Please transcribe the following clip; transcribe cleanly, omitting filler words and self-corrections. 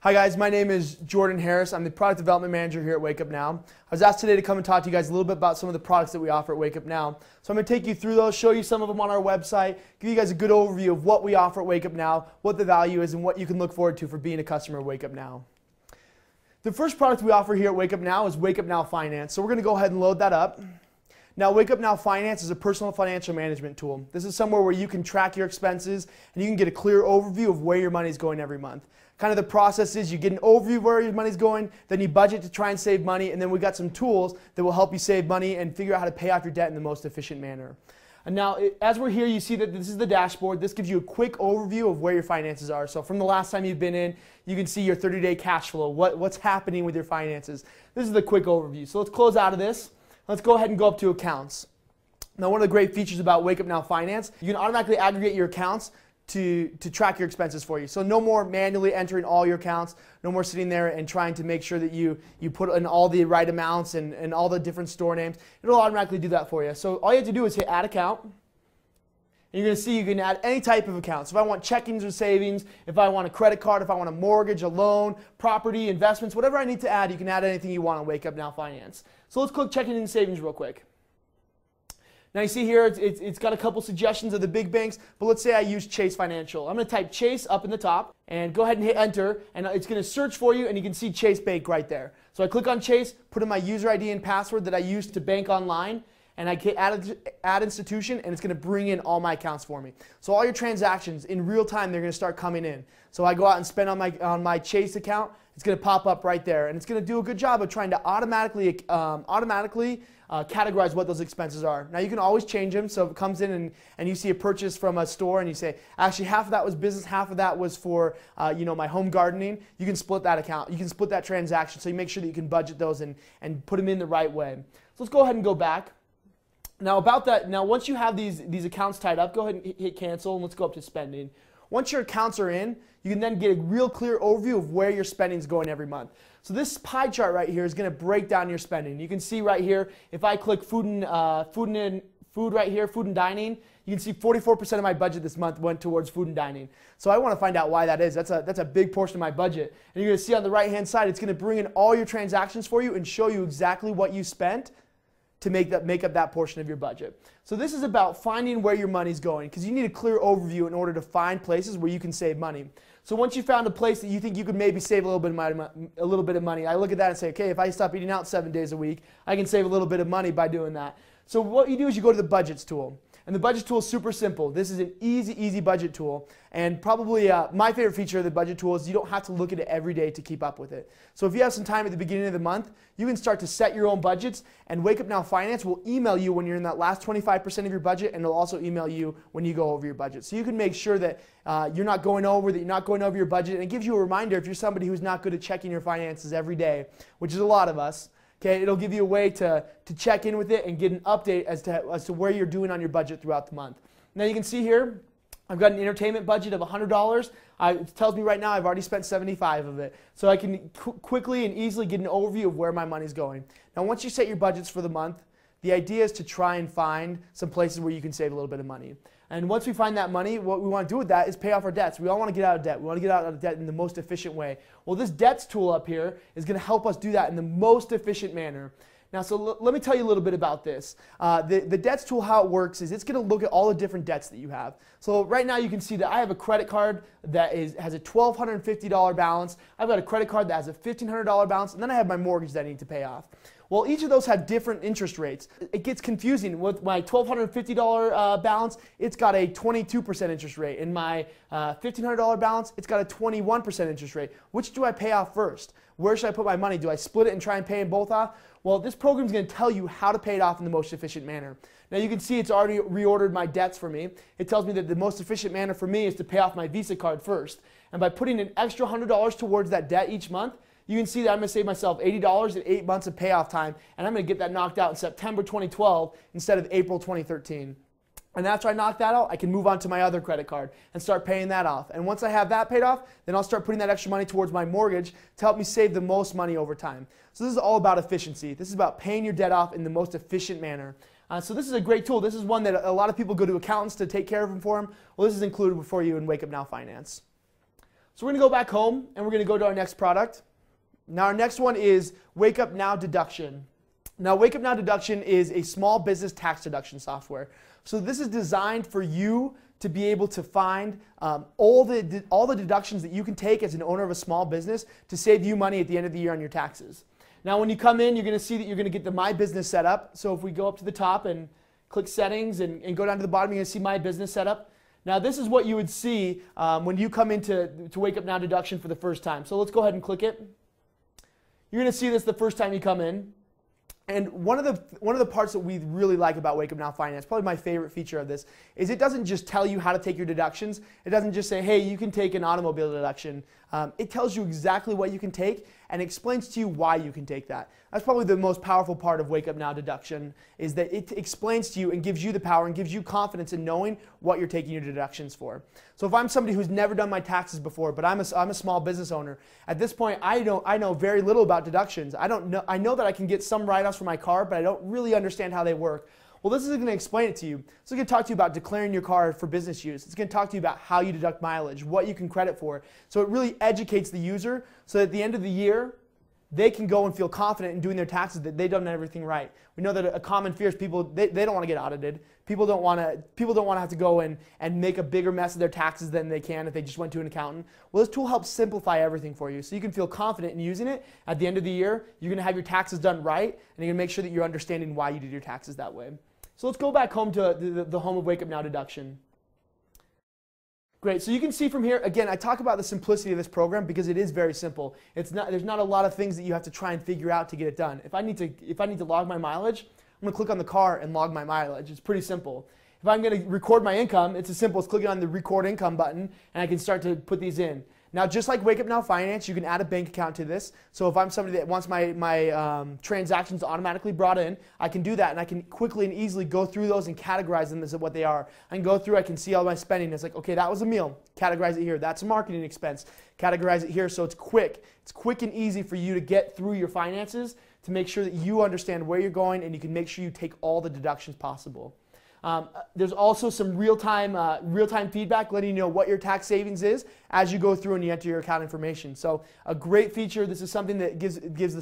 Hi guys, my name is Jordan Harris. I'm the Product Development Manager here at WakeUpNow. I was asked today to come and talk to you guys a little bit about some of the products that we offer at WakeUpNow. So I'm going to take you through those, show you some of them on our website, give you guys a good overview of what we offer at WakeUpNow, what the value is, and what you can look forward to for being a customer of WakeUpNow. The first product we offer here at WakeUpNow is WakeUpNow Finance. So we're going to go ahead and load that up. Now, WakeUpNow Finance is a personal financial management tool. This is somewhere where you can track your expenses and you can get a clear overview of where your money is going every month. Kind of the process is you get an overview of where your money is going, then you budget to try and save money, and then we got some tools that will help you save money and figure out how to pay off your debt in the most efficient manner. And now, as we're here, you see that this is the dashboard. This gives you a quick overview of where your finances are. So from the last time you've been in, you can see your 30-day cash flow, what's happening with your finances. This is the quick overview. So let's close out of this. Let's go ahead and go up to accounts. Now, one of the great features about WakeUpNow Finance, you can automatically aggregate your accounts to track your expenses for you. So no more manually entering all your accounts, no more sitting there and trying to make sure that you put in all the right amounts and all the different store names. It'll automatically do that for you. So all you have to do is hit Add Account. And you're going to see you can add any type of account. So if I want checkings or savings, if I want a credit card, if I want a mortgage, a loan, property, investments, whatever I need to add, you can add anything you want on WakeUpNow Finance. So let's click checking and savings real quick. Now you see here it's got a couple suggestions of the big banks, but let's say I use Chase Financial. I'm going to type Chase up in the top and go ahead and hit enter, and it's going to search for you, and you can see Chase Bank right there. So I click on Chase, put in my user ID and password that I use to bank online, and I hit add institution, and it's going to bring in all my accounts for me. So all your transactions in real time, they're going to start coming in. So I go out and spend on my Chase account, it's going to pop up right there, and it's going to do a good job of trying to automatically categorize what those expenses are. Now you can always change them, so if it comes in and you see a purchase from a store and you say, actually half of that was business, half of that was for my home gardening, you can split that account, you can split that transaction, so you make sure that you can budget those and put them in the right way. So let's go ahead and go back. Now about that, once you have these accounts tied up, go ahead and hit cancel, and let's go up to spending. Once your accounts are in, you can then get a real clear overview of where your spending is going every month. So this pie chart right here is going to break down your spending. You can see right here, if I click food right here, food and dining, you can see 44% of my budget this month went towards food and dining. So I want to find out why that is. That's a big portion of my budget. And you're going to see on the right hand side, it's going to bring in all your transactions for you and show you exactly what you spent to make up that portion of your budget. So this is about finding where your money's going, because you need a clear overview in order to find places where you can save money. So once you found a place that you think you could maybe save a little bit of money, I look at that and say, okay, if I stop eating out 7 days a week, I can save a little bit of money by doing that. So what you do is you go to the budgets tool. And the budget tool is super simple. This is an easy budget tool. And probably my favorite feature of the budget tool is you don't have to look at it every day to keep up with it. So if you have some time at the beginning of the month, you can start to set your own budgets, and WakeUpNow Finance will email you when you're in that last 25% of your budget, and it'll also email you when you go over your budget. So you can make sure that you're not going over your budget, and it gives you a reminder if you're somebody who's not good at checking your finances every day, which is a lot of us. Okay, it'll give you a way to check in with it and get an update as to where you're doing on your budget throughout the month. Now you can see here, I've got an entertainment budget of $100. It tells me right now I've already spent 75 of it. So I can quickly and easily get an overview of where my money's going. Now once you set your budgets for the month, the idea is to try and find some places where you can save a little bit of money. And once we find that money, what we want to do with that is pay off our debts. We all want to get out of debt. We want to get out of debt in the most efficient way. Well, this debts tool up here is going to help us do that in the most efficient manner. Now, so let me tell you a little bit about this. The debts tool, how it works is it's going to look at all the different debts that you have. So right now you can see that I have a credit card that has a $1,250 balance. I've got a credit card that has a $1,500 balance, and then I have my mortgage that I need to pay off. Well, each of those have different interest rates. It gets confusing. With my $1,250 balance, it's got a 22% interest rate. In my $1,500 balance, it's got a 21% interest rate. Which do I pay off first? Where should I put my money? Do I split it and try and pay them both off? Well, this program is going to tell you how to pay it off in the most efficient manner. Now you can see it's already reordered my debts for me. It tells me that the most efficient manner for me is to pay off my Visa card first. And by putting an extra $100 towards that debt each month, you can see that I'm going to save myself $80 in 8 months of payoff time, and I'm going to get that knocked out in September 2012 instead of April 2013. And after I knock that out, I can move on to my other credit card and start paying that off. And once I have that paid off, then I'll start putting that extra money towards my mortgage to help me save the most money over time. So this is all about efficiency. This is about paying your debt off in the most efficient manner. So this is a great tool. This is one that a lot of people go to accountants to take care of them for them. Well, this is included for you in WakeUpNow Finance. So we're going to go back home and we're going to go to our next product. Now our next one is WakeUpNow Deduction. Now WakeUpNow Deduction is a small business tax deduction software. So this is designed for you to be able to find all the deductions that you can take as an owner of a small business to save you money at the end of the year on your taxes. Now when you come in, you're going to see that you're going to get the My Business setup. So if we go up to the top and click Settings and go down to the bottom, you're going to see My Business setup. Now this is what you would see when you come into WakeUpNow Deduction for the first time. So let's go ahead and click it. You're going to see this the first time you come in. And one of the parts that we really like about WakeUpNow Finance, probably my favorite feature of this, is it doesn't just tell you how to take your deductions. It doesn't just say, hey, you can take an automobile deduction. It tells you exactly what you can take and explains to you why you can take that. That's probably the most powerful part of WakeUpNow Deduction, is that it explains to you and gives you the power and gives you confidence in knowing what you're taking your deductions for. So if I'm somebody who's never done my taxes before, but I'm a small business owner, at this point I know very little about deductions. I know that I can get some write-offs for my car, but I don't really understand how they work. Well, this is going to explain it to you. It's going to talk to you about declaring your car for business use. It's going to talk to you about how you deduct mileage, what you can credit for. So it really educates the user so that at the end of the year, they can go and feel confident in doing their taxes that they've done everything right. We know that a common fear is people, they don't want to get audited. People don't want to have to go and make a bigger mess of their taxes than they can if they just went to an accountant. Well, this tool helps simplify everything for you so you can feel confident in using it. At the end of the year, you're going to have your taxes done right, and you're going to make sure that you're understanding why you did your taxes that way. So let's go back home to the home of WakeUpNow Deduction. Great, so you can see from here, again, I talk about the simplicity of this program because it is very simple. There's not a lot of things that you have to try and figure out to get it done. If I need to log my mileage, I'm going to click on the car and log my mileage. It's pretty simple. If I'm going to record my income, it's as simple as clicking on the Record Income button, and I can start to put these in. Now, just like WakeUpNow Finance, you can add a bank account to this. So if I'm somebody that wants my transactions automatically brought in, I can do that, and I can quickly and easily go through those and categorize them as what they are. I can go through, I can see all my spending. It's like, okay, that was a meal. Categorize it here. That's a marketing expense. Categorize it here so it's quick. It's quick and easy for you to get through your finances to make sure that you understand where you're going, and you can make sure you take all the deductions possible. There's also some real-time feedback letting you know what your tax savings is as you go through and you enter your account information. So a great feature. This is something that gives the